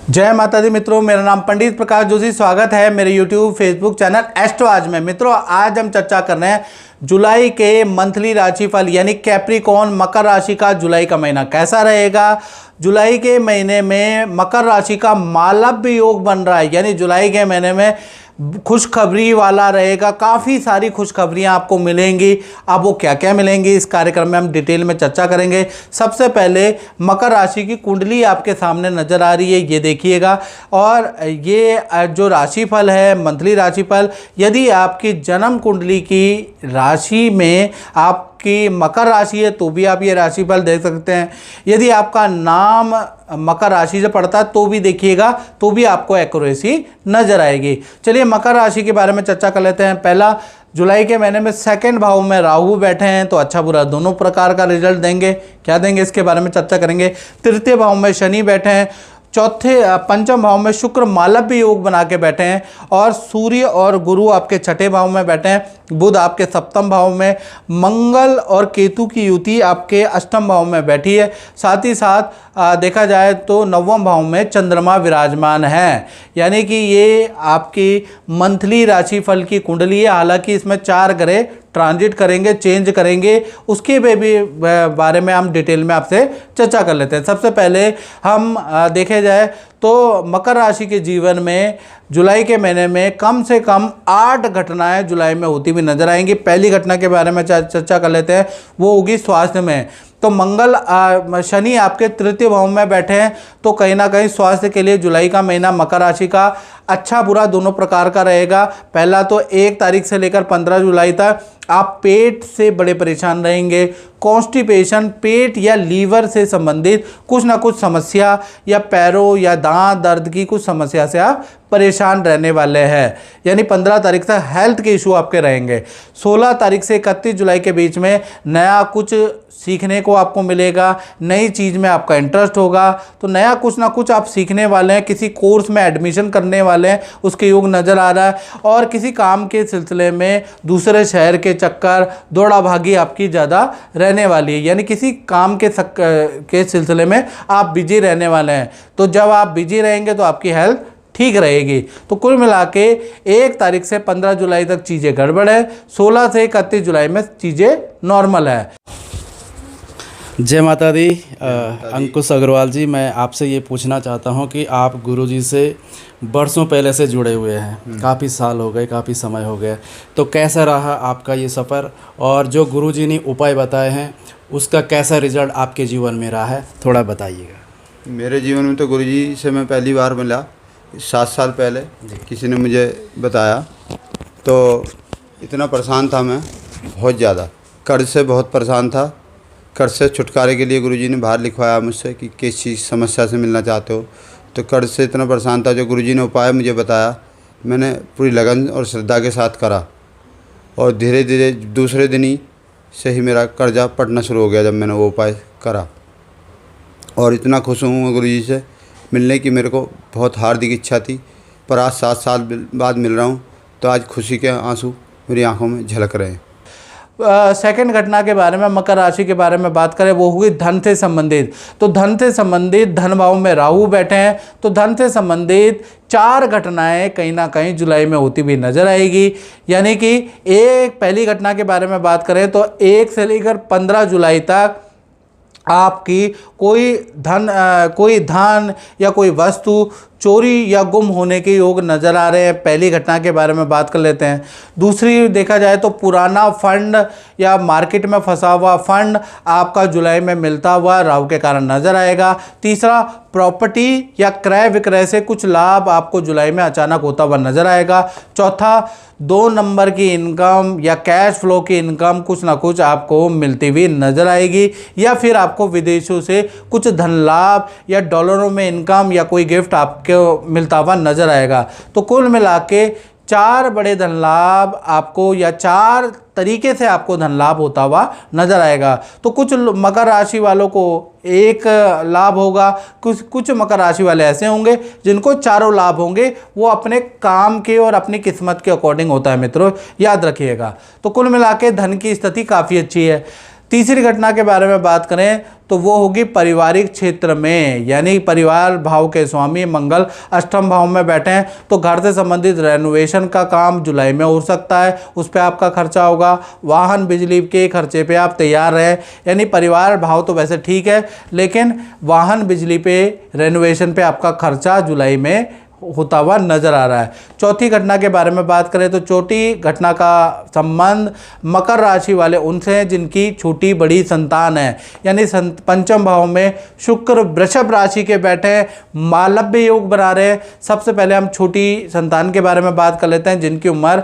जय माता दी मित्रों, मेरा नाम पंडित प्रकाश जोशी। स्वागत है मेरे YouTube फेसबुक चैनल एस्ट्रो आज में। मित्रों, आज हम चर्चा कर रहे हैं जुलाई के मंथली राशिफल यानी कैप्रिकॉर्न मकर राशि का जुलाई का महीना कैसा रहेगा। जुलाई के महीने में मकर राशि का मालव्य योग बन रहा है, यानी जुलाई के महीने में खुशखबरी वाला रहेगा। काफ़ी सारी खुशखबरियां आपको मिलेंगी। अब वो क्या क्या मिलेंगी इस कार्यक्रम में हम डिटेल में चर्चा करेंगे। सबसे पहले मकर राशि की कुंडली आपके सामने नज़र आ रही है, ये देखिएगा। और ये जो राशिफल है मंथली राशिफल, यदि आपकी जन्म कुंडली की राशि में आपकी मकर राशि है तो भी आप ये राशिफल देख सकते हैं। यदि आपका नाम मकर राशि से पड़ता है तो भी देखिएगा, तो भी आपको एक्यूरेसी नजर आएगी। चलिए मकर राशि के बारे में चर्चा कर लेते हैं। पहला, जुलाई के महीने में सेकंड भाव में राहु बैठे हैं तो अच्छा बुरा दोनों प्रकार का रिजल्ट देंगे। क्या देंगे इसके बारे में चर्चा करेंगे। तृतीय भाव में शनि बैठे हैं। पंचम भाव में शुक्र मालव्य योग बना के बैठे हैं। और सूर्य और गुरु आपके छठे भाव में बैठे हैं। बुध आपके सप्तम भाव में, मंगल और केतु की युति आपके अष्टम भाव में बैठी है। साथ ही साथ देखा जाए तो नवम भाव में चंद्रमा विराजमान है। यानी कि ये आपकी मंथली राशिफल की कुंडली है। हालांकि इसमें 4 ग्रह ट्रांजिट करेंगे, चेंज करेंगे, उसके भी बारे में हम डिटेल में आपसे चर्चा कर लेते हैं। सबसे पहले हम देखे जाए तो मकर राशि के जीवन में जुलाई के महीने में कम से कम 8 घटनाएं जुलाई में होती हुई नजर आएंगी। पहली घटना के बारे में चर्चा कर लेते हैं, वो होगी स्वास्थ्य में। तो शनि आपके तृतीय भाव में बैठे हैं तो कहीं ना कहीं स्वास्थ्य के लिए जुलाई का महीना मकर राशि का अच्छा बुरा दोनों प्रकार का रहेगा। पहला तो 1 तारीख से लेकर 15 जुलाई तक आप पेट से बड़े परेशान रहेंगे। कॉन्स्टिपेशन, पेट या लीवर से संबंधित कुछ ना कुछ समस्या या पैरों या दांत दर्द की कुछ समस्या से आप परेशान रहने वाले हैं। यानी 15 तारीख तक हेल्थ के इशू आपके रहेंगे। 16 तारीख से 31 जुलाई के बीच में नया कुछ सीखने को आपको मिलेगा। नई चीज़ में आपका इंटरेस्ट होगा तो नया कुछ ना कुछ आप सीखने वाले हैं। किसी कोर्स में एडमिशन करने वाले हैं, उसके योग नज़र आ रहा है। और किसी काम के सिलसिले में दूसरे शहर के चक्कर दौड़ा भागी आपकी ज़्यादा रहने वाली है। यानी किसी काम के सिलसिले में आप बिजी रहने वाले हैं। तो जब आप बिजी रहेंगे तो आपकी हेल्थ ठीक रहेगी। तो कुल मिला के 1 तारीख से 15 जुलाई तक चीज़ें गड़बड़ है। 16 से 31 जुलाई में चीज़ें नॉर्मल है। जय माता दी। अंकुश अग्रवाल जी, मैं आपसे ये पूछना चाहता हूँ कि आप गुरुजी से बरसों पहले से जुड़े हुए हैं, काफ़ी साल हो गए, काफ़ी समय हो गया, तो कैसा रहा आपका ये सफ़र और जो गुरुजी ने उपाय बताए हैं उसका कैसा रिजल्ट आपके जीवन में रहा है, थोड़ा बताइएगा। मेरे जीवन में तो गुरुजी से मैं पहली बार मिला 7 साल पहले। किसी ने मुझे बताया तो इतना परेशान था मैं, बहुत ज़्यादा कर्ज से बहुत परेशान था। कर्ज से छुटकारे के लिए गुरुजी ने बाहर लिखवाया मुझसे कि किस चीज़ समस्या से मिलना चाहते हो। तो कर्ज से इतना परेशान था, जो गुरुजी ने उपाय मुझे बताया मैंने पूरी लगन और श्रद्धा के साथ करा। और धीरे धीरे दूसरे दिन ही से ही मेरा कर्जा पड़ना शुरू हो गया जब मैंने वो उपाय करा। और इतना खुश हूँ मैं गुरुजी से मिलने की, मेरे को बहुत हार्दिक इच्छा थी, पर आज 7 साल बाद मिल रहा हूँ तो आज खुशी के आंसू मेरी आंखों में झलक रहे हैं। सेकंड घटना के बारे में मकर राशि के बारे में बात करें, वो हुई धन से संबंधित। तो धन से संबंधित धन भाव में राहु बैठे हैं तो धन से संबंधित 4 घटनाएं कहीं ना कहीं जुलाई में होती हुई नजर आएगी। यानी कि पहली घटना के बारे में बात करें तो 1 से लेकर 15 जुलाई तक आपकी कोई धन या कोई वस्तु चोरी या गुम होने के योग नज़र आ रहे हैं। पहली घटना के बारे में बात कर लेते हैं। दूसरी देखा जाए तो पुराना फंड या मार्केट में फंसा हुआ फंड आपका जुलाई में मिलता हुआ राहु के कारण नज़र आएगा। तीसरा, प्रॉपर्टी या क्रय विक्रय से कुछ लाभ आपको जुलाई में अचानक होता हुआ नज़र आएगा। चौथा, 2 नंबर की इनकम या कैश फ्लो की इनकम कुछ ना कुछ आपको मिलती हुई नज़र आएगी। या फिर आपको विदेशों से कुछ धन लाभ या डॉलरों में इनकम या कोई गिफ्ट आपको मिलता हुआ नजर आएगा। तो कुल मिला के 4 बड़े धन लाभ आपको या 4 तरीके से आपको धन लाभ होता हुआ नजर आएगा। तो कुछ मकर राशि वालों को एक लाभ होगा, कुछ मकर राशि वाले ऐसे होंगे जिनको चारों लाभ होंगे। वो अपने काम के और अपनी किस्मत के अकॉर्डिंग होता है मित्रों, याद रखिएगा। तो कुल मिला के धन की स्थिति काफ़ी अच्छी है। तीसरी घटना के बारे में बात करें तो वो होगी पारिवारिक क्षेत्र में, यानी परिवार भाव के स्वामी मंगल अष्टम भाव में बैठे हैं तो घर से संबंधित रेनोवेशन का काम जुलाई में हो सकता है, उस पर आपका खर्चा होगा। वाहन बिजली के खर्चे पे आप तैयार रहें, यानी परिवार भाव तो वैसे ठीक है लेकिन वाहन बिजली पे रेनोवेशन पे आपका खर्चा जुलाई में होता हुआ नजर आ रहा है। चौथी घटना के बारे में बात करें तो चौथी घटना का संबंध मकर राशि वाले उनसे हैं जिनकी छोटी बड़ी संतान है, यानी पंचम भाव में शुक्र वृषभ राशि के बैठे मालव्य योग बना रहे हैं। सबसे पहले हम छोटी संतान के बारे में बात कर लेते हैं जिनकी उम्र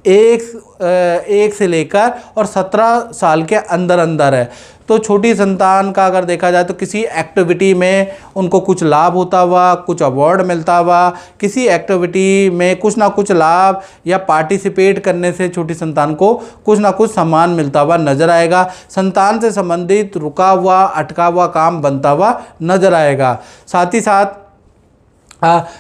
एक से लेकर और 17 साल के अंदर अंदर है। तो छोटी संतान का अगर देखा जाए तो किसी एक्टिविटी में उनको कुछ लाभ होता हुआ, कुछ अवार्ड मिलता हुआ, किसी एक्टिविटी में कुछ ना कुछ लाभ या पार्टिसिपेट करने से छोटी संतान को कुछ ना कुछ सम्मान मिलता हुआ नजर आएगा। संतान से संबंधित रुका हुआ अटका हुआ काम बनता हुआ नजर आएगा। साथ ही साथ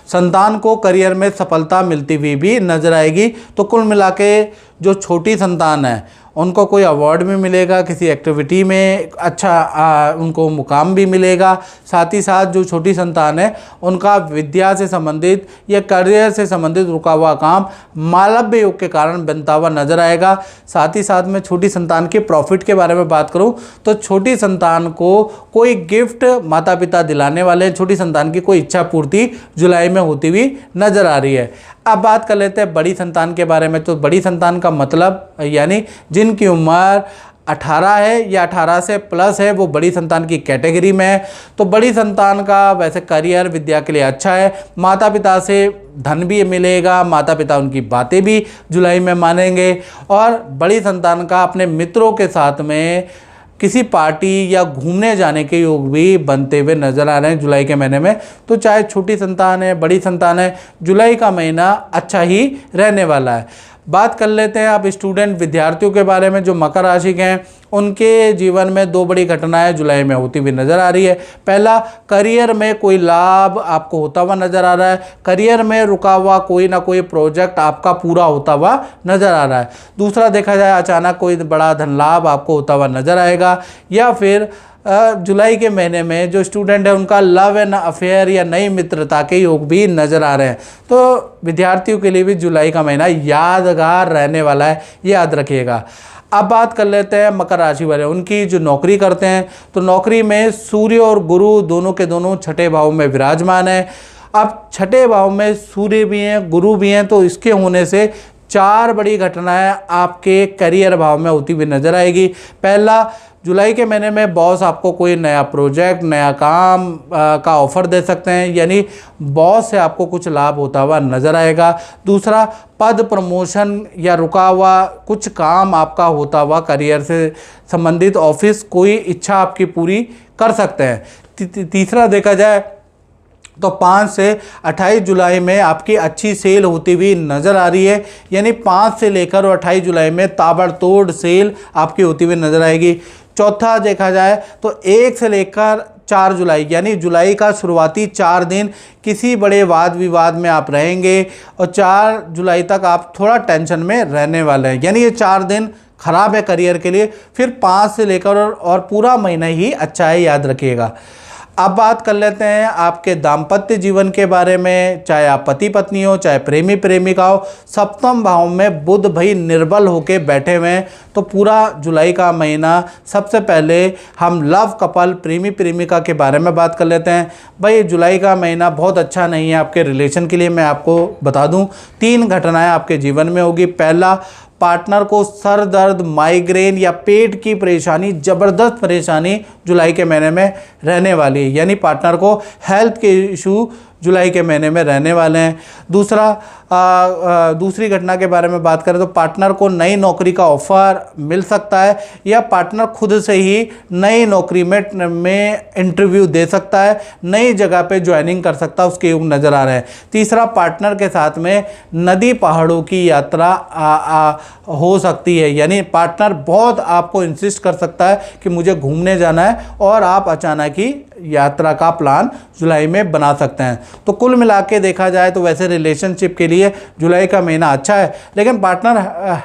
संतान को करियर में सफलता मिलती हुई भी नजर आएगी। तो कुल मिला के जो छोटी संतान है उनको कोई अवार्ड भी मिलेगा, किसी एक्टिविटी में अच्छा उनको मुकाम भी मिलेगा। साथ ही साथ जो छोटी संतान है उनका विद्या से संबंधित या करियर से संबंधित रुका हुआ काम मालव्य योग के कारण बनता हुआ नजर आएगा। साथ ही साथ में छोटी संतान के प्रॉफिट के बारे में बात करूं तो छोटी संतान को कोई गिफ्ट माता पिता दिलाने वाले हैं, छोटी संतान की कोई इच्छा पूर्ति जुलाई में होती हुई नजर आ रही है। अब बात कर लेते हैं बड़ी संतान के बारे में। तो बड़ी संतान का मतलब यानी जिनकी उम्र 18 है या 18 से प्लस है वो बड़ी संतान की कैटेगरी में है। तो बड़ी संतान का वैसे करियर विद्या के लिए अच्छा है, माता पिता से धन भी मिलेगा, माता पिता उनकी बातें भी जुलाई में मानेंगे और बड़ी संतान का अपने मित्रों के साथ में किसी पार्टी या घूमने जाने के योग भी बनते हुए नजर आ रहे हैं जुलाई के महीने में। तो चाहे छोटी संतान है बड़ी संतान है, जुलाई का महीना अच्छा ही रहने वाला है। बात कर लेते हैं अब स्टूडेंट विद्यार्थियों के बारे में जो मकर राशि के हैं। उनके जीवन में दो बड़ी घटनाएं जुलाई में होती हुई नज़र आ रही है। पहला, करियर में कोई लाभ आपको होता हुआ नज़र आ रहा है, करियर में रुका हुआ कोई ना कोई प्रोजेक्ट आपका पूरा होता हुआ नज़र आ रहा है। दूसरा, देखा जाए अचानक कोई बड़ा धन लाभ आपको होता हुआ नज़र आएगा। या फिर जुलाई के महीने में जो स्टूडेंट है उनका लव एंड अफेयर या नई मित्रता के योग भी नज़र आ रहे हैं। तो विद्यार्थियों के लिए भी जुलाई का महीना यादगार रहने वाला है, याद रखिएगा। अब बात कर लेते हैं मकर राशि वाले उनकी जो नौकरी करते हैं। तो नौकरी में सूर्य और गुरु दोनों के दोनों छठे भाव में विराजमान है। अब छठे भाव में सूर्य भी हैं गुरु भी हैं, तो इसके होने से चार बड़ी घटनाएं आपके करियर भाव में होती हुई नजर आएगी। पहला, जुलाई के महीने में बॉस आपको कोई नया प्रोजेक्ट नया काम का ऑफर दे सकते हैं, यानी बॉस से आपको कुछ लाभ होता हुआ नज़र आएगा। दूसरा, पद प्रमोशन या रुका हुआ कुछ काम आपका होता हुआ करियर से संबंधित ऑफिस कोई इच्छा आपकी पूरी कर सकते हैं। तीसरा, देखा जाए तो 5 से 28 जुलाई में आपकी अच्छी सेल होती हुई नज़र आ रही है, यानी 5 से लेकर और 28 जुलाई में ताबड़तोड़ सेल आपकी होती हुई नज़र आएगी। चौथा, देखा जाए तो 1 से लेकर 4 जुलाई यानी जुलाई का शुरुआती 4 दिन किसी बड़े वाद विवाद में आप रहेंगे और 4 जुलाई तक आप थोड़ा टेंशन में रहने वाले हैं, यानी ये 4 दिन खराब है करियर के लिए। फिर 5 से लेकर और पूरा महीना ही अच्छा है, याद रखिएगा। अब बात कर लेते हैं आपके दाम्पत्य जीवन के बारे में। चाहे आप पति पत्नी हो चाहे प्रेमी प्रेमिका हो, सप्तम भाव में बुध भाई निर्बल होके बैठे हुए हैं। तो पूरा जुलाई का महीना सबसे पहले हम लव कपल प्रेमी प्रेमिका के बारे में बात कर लेते हैं। भाई जुलाई का महीना बहुत अच्छा नहीं है आपके रिलेशन के लिए। मैं आपको बता दूं 3 घटनाएं आपके जीवन में होगी। पहला, पार्टनर को सर दर्द माइग्रेन या पेट की परेशानी ज़बरदस्त परेशानी जुलाई के महीने में रहने वाली है, यानी पार्टनर को हेल्थ के इशू जुलाई के महीने में रहने वाले हैं। दूसरा, दूसरी घटना के बारे में बात करें तो पार्टनर को नई नौकरी का ऑफर मिल सकता है या पार्टनर खुद से ही नई नौकरी में इंटरव्यू दे सकता है, नई जगह पे ज्वाइनिंग कर सकता है, उसके योग नज़र आ रहे हैं। तीसरा, पार्टनर के साथ में नदी पहाड़ों की यात्रा हो सकती है, यानी पार्टनर बहुत आपको इंसिस्ट कर सकता है कि मुझे घूमने जाना है और आप अचानक ही यात्रा का प्लान जुलाई में बना सकते हैं। तो कुल मिला के देखा जाए तो वैसे रिलेशनशिप के लिए जुलाई का महीना अच्छा है, लेकिन पार्टनर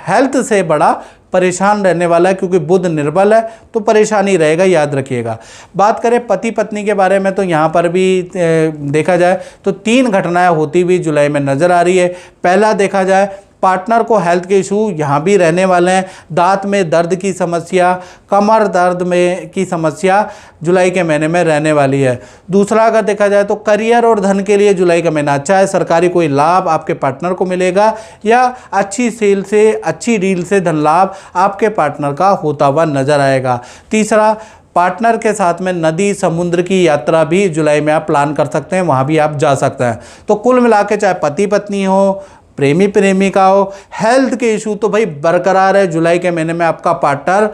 हेल्थ से बड़ा परेशान रहने वाला है, क्योंकि बुध निर्बल है तो परेशानी रहेगा, याद रखिएगा। बात करें पति पत्नी के बारे में तो यहाँ पर भी देखा जाए तो 3 घटनाएं होती हुई जुलाई में नज़र आ रही है। पहला देखा जाए पार्टनर को हेल्थ के इशू यहाँ भी रहने वाले हैं, दांत में दर्द की समस्या, कमर दर्द में की समस्या जुलाई के महीने में रहने वाली है। दूसरा अगर देखा जाए तो करियर और धन के लिए जुलाई का महीना अच्छा है, सरकारी कोई लाभ आपके पार्टनर को मिलेगा या अच्छी सेल से, अच्छी डील से धन लाभ आपके पार्टनर का होता हुआ नजर आएगा। तीसरा, पार्टनर के साथ में नदी समुद्र की यात्रा भी जुलाई में आप प्लान कर सकते हैं, वहाँ भी आप जा सकते हैं। तो कुल मिला के चाहे पति पत्नी हो, प्रेमी प्रेमिका हो, हेल्थ के इशू तो भाई बरकरार है। जुलाई के महीने में आपका पार्टनर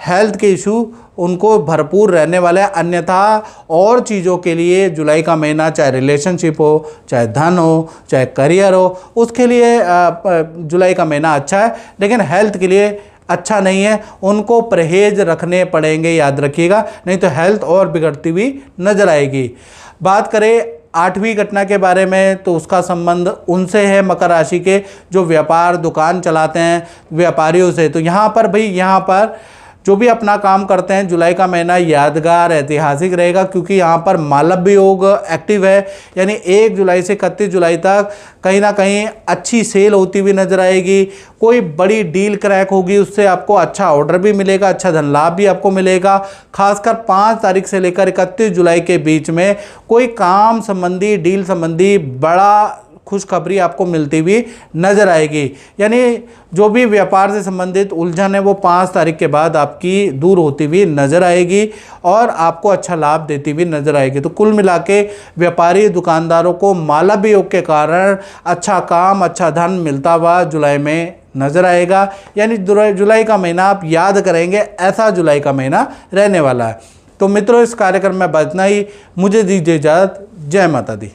हेल्थ के इशू उनको भरपूर रहने वाला है। अन्यथा और चीज़ों के लिए जुलाई का महीना, चाहे रिलेशनशिप हो, चाहे धन हो, चाहे करियर हो, उसके लिए जुलाई का महीना अच्छा है, लेकिन हेल्थ के लिए अच्छा नहीं है। उनको परहेज रखने पड़ेंगे, याद रखिएगा, नहीं तो हेल्थ और बिगड़ती हुई नजर आएगी। बात करें 8वीं घटना के बारे में तो उसका संबंध उनसे है, मकर राशि के जो व्यापार दुकान चलाते हैं, व्यापारियों से। तो यहाँ पर भाई, यहाँ पर जो भी अपना काम करते हैं, जुलाई का महीना यादगार ऐतिहासिक रहेगा, क्योंकि यहाँ पर मालव्य योग एक्टिव है। यानी 1 जुलाई से 31 जुलाई तक कहीं ना कहीं अच्छी सेल होती हुई नजर आएगी, कोई बड़ी डील क्रैक होगी, उससे आपको अच्छा ऑर्डर भी मिलेगा, अच्छा धन लाभ भी आपको मिलेगा। खासकर 5 तारीख से लेकर 31 जुलाई के बीच में कोई काम संबंधी, डील संबंधी बड़ा खुशखबरी आपको मिलती हुई नजर आएगी। यानी जो भी व्यापार से संबंधित उलझन है वो 5 तारीख के बाद आपकी दूर होती हुई नजर आएगी और आपको अच्छा लाभ देती हुई नजर आएगी। तो कुल मिला के व्यापारी दुकानदारों को मालव्य योग के कारण अच्छा काम, अच्छा धन मिलता हुआ जुलाई में नजर आएगा। यानी जुलाई का महीना आप याद करेंगे, ऐसा जुलाई का महीना रहने वाला है। तो मित्रों, इस कार्यक्रम में बतना ही, मुझे दीजिए इजाज़त। जय माता दी।